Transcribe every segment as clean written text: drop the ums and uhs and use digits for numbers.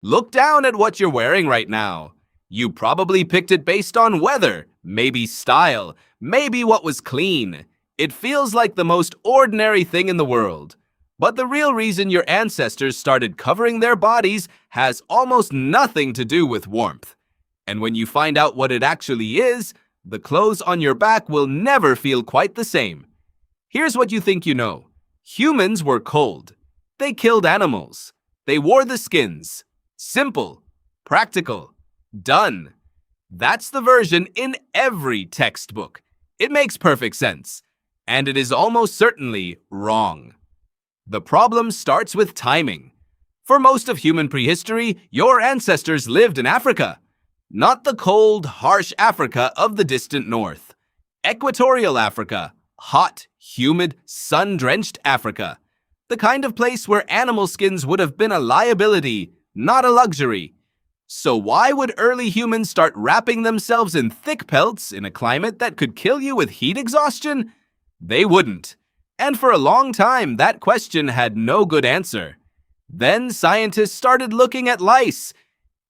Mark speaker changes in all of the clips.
Speaker 1: Look down at what you're wearing right now. You probably picked it based on weather, maybe style, maybe what was clean. It feels like the most ordinary thing in the world. But the real reason your ancestors started covering their bodies has almost nothing to do with warmth. And when you find out what it actually is, the clothes on your back will never feel quite the same. Here's what you think you know. Humans were cold. They killed animals. They wore the skins. Simple. Practical. Done. That's the version in every textbook. It makes perfect sense. And it is almost certainly wrong. The problem starts with timing. For most of human prehistory, your ancestors lived in Africa. Not the cold, harsh Africa of the distant north. Equatorial Africa. Hot, humid, sun-drenched Africa. The kind of place where animal skins would have been a liability, not a luxury. So why would early humans start wrapping themselves in thick pelts in a climate that could kill you with heat exhaustion? They wouldn't. And for a long time, that question had no good answer. Then scientists started looking at lice.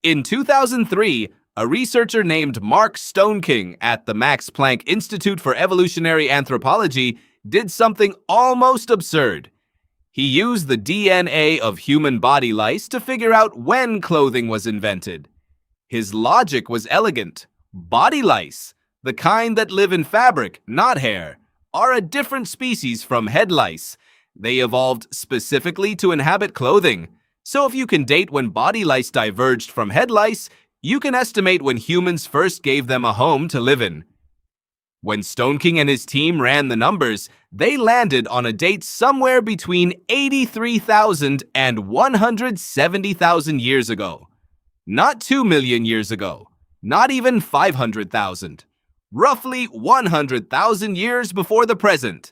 Speaker 1: In 2003, a researcher named Mark Stoneking at the Max Planck Institute for Evolutionary Anthropology did something almost absurd. He used the DNA of human body lice to figure out when clothing was invented. His logic was elegant. Body lice, the kind that live in fabric, not hair, are a different species from head lice. They evolved specifically to inhabit clothing. So if you can date when body lice diverged from head lice, you can estimate when humans first gave them a home to live in. When Stoneking and his team ran the numbers, they landed on a date somewhere between 83,000 and 170,000 years ago. Not 2 million years ago, not even 500,000. Roughly 100,000 years before the present.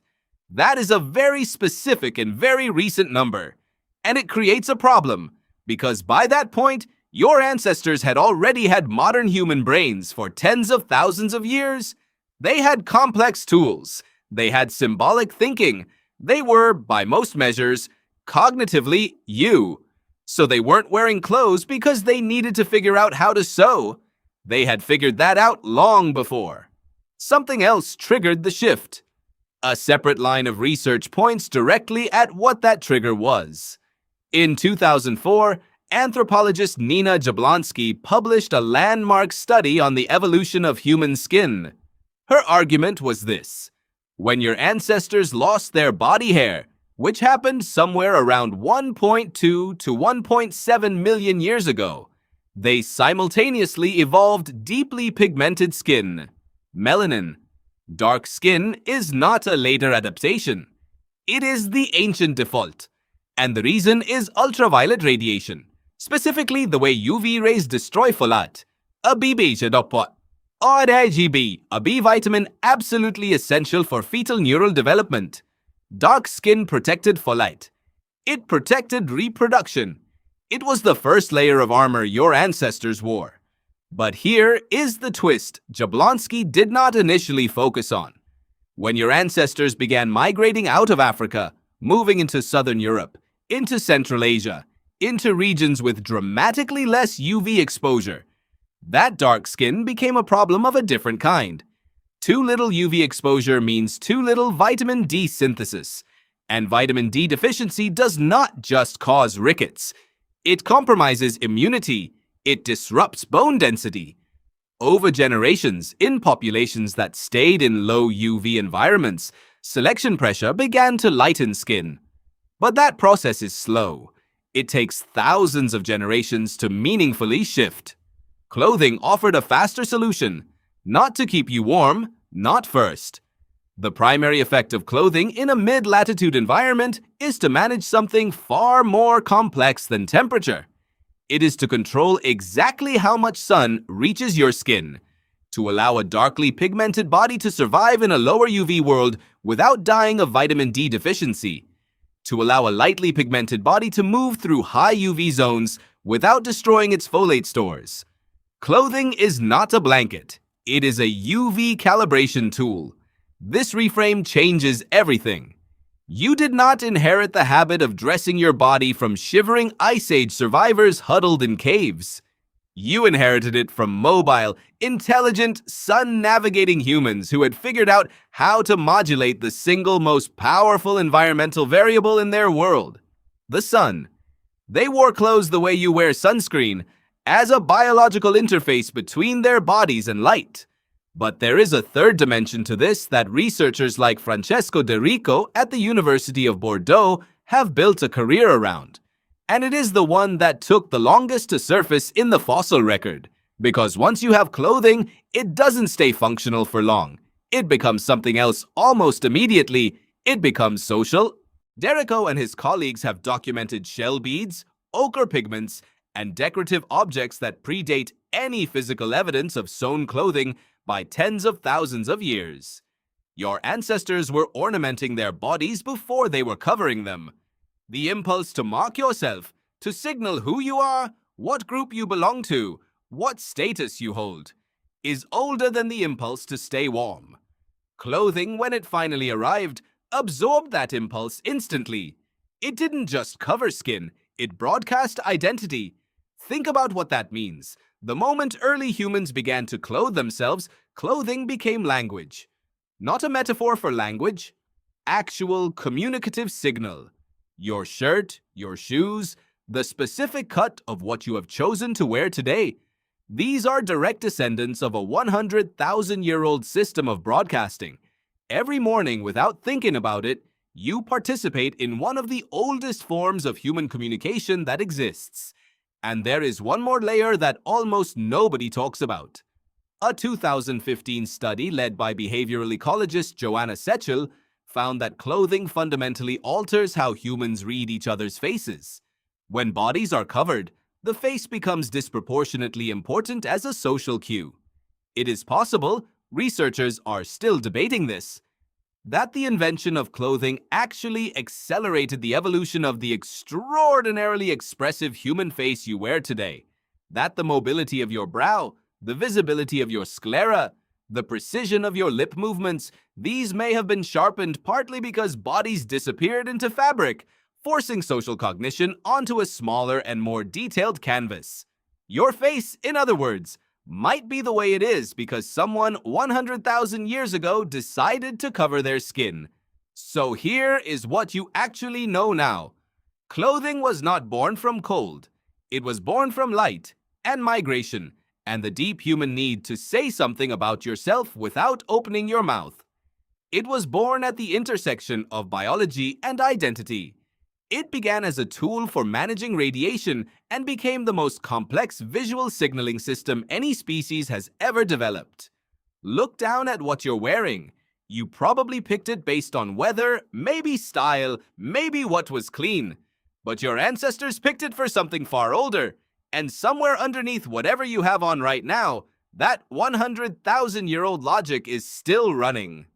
Speaker 1: That is a very specific and very recent number. And it creates a problem, because by that point, your ancestors had already had modern human brains for tens of thousands of years. They had complex tools. They had symbolic thinking. They were, by most measures, cognitively you. So they weren't wearing clothes because they needed to figure out how to sew. They had figured that out long before. Something else triggered the shift. A separate line of research points directly at what that trigger was. In 2004, anthropologist Nina Jablonski published a landmark study on the evolution of human skin. Her argument was this: when your ancestors lost their body hair, which happened somewhere around 1.2 to 1.7 million years ago, they simultaneously evolved deeply pigmented skin. Melanin. Dark skin is not a later adaptation. It is the ancient default. And the reason is ultraviolet radiation, specifically the way UV rays destroy folate. A BB siya or RGB, a B vitamin absolutely essential for fetal neural development. Dark skin protected folate. It protected reproduction. It was the first layer of armor your ancestors wore. But here is the twist Jablonski did not initially focus on. When your ancestors began migrating out of Africa, moving into southern Europe, into Central Asia, into regions with dramatically less UV exposure, that dark skin became a problem of a different kind. Too little UV exposure means too little vitamin D synthesis. And vitamin D deficiency does not just cause rickets. It compromises immunity. It disrupts bone density. Over generations, in populations that stayed in low UV environments, selection pressure began to lighten skin. But that process is slow. It takes thousands of generations to meaningfully shift. Clothing offered a faster solution, not to keep you warm, not first. The primary effect of clothing in a mid-latitude environment is to manage something far more complex than temperature. It is to control exactly how much sun reaches your skin, to allow a darkly pigmented body to survive in a lower UV world without dying of vitamin D deficiency, to allow a lightly pigmented body to move through high UV zones without destroying its folate stores. Clothing is not a blanket. It is a UV calibration tool. This reframe changes everything. You did not inherit the habit of dressing your body from shivering Ice Age survivors huddled in caves. You inherited it from mobile, intelligent, sun-navigating humans who had figured out how to modulate the single most powerful environmental variable in their world, the sun. They wore clothes the way you wear sunscreen, as a biological interface between their bodies and light. But there is a third dimension to this that researchers like Francesco De Rico at the University of Bordeaux have built a career around. And it is the one that took the longest to surface in the fossil record. Because once you have clothing, it doesn't stay functional for long. It becomes something else almost immediately. It becomes social. De Rico and his colleagues have documented shell beads, ochre pigments, and decorative objects that predate any physical evidence of sewn clothing by tens of thousands of years. Your ancestors were ornamenting their bodies before they were covering them. The impulse to mark yourself, to signal who you are, what group you belong to, what status you hold, is older than the impulse to stay warm. Clothing, when it finally arrived, absorbed that impulse instantly. It didn't just cover skin, it broadcast identity. Think about what that means. The moment early humans began to clothe themselves, clothing became language. Not a metaphor for language, actual communicative signal. Your shirt, your shoes, the specific cut of what you have chosen to wear today. These are direct descendants of a 100,000-year-old system of broadcasting. Every morning, without thinking about it, you participate in one of the oldest forms of human communication that exists. And there is one more layer that almost nobody talks about. A 2015 study led by behavioral ecologist Joanna Setchell found that clothing fundamentally alters how humans read each other's faces. When bodies are covered, the face becomes disproportionately important as a social cue. It is possible, researchers are still debating this, that the invention of clothing actually accelerated the evolution of the extraordinarily expressive human face you wear today. That the mobility of your brow, the visibility of your sclera, the precision of your lip movements, these may have been sharpened partly because bodies disappeared into fabric, forcing social cognition onto a smaller and more detailed canvas. Your face, in other words, might be the way it is because someone 100,000 years ago decided to cover their skin. So here is what you actually know now. Clothing was not born from cold. It was born from light and migration, and the deep human need to say something about yourself without opening your mouth. It was born at the intersection of biology and identity. It began as a tool for managing radiation and became the most complex visual signaling system any species has ever developed. Look down at what you're wearing. You probably picked it based on weather, maybe style, maybe what was clean. But your ancestors picked it for something far older. And somewhere underneath whatever you have on right now, that 100,000-year-old logic is still running.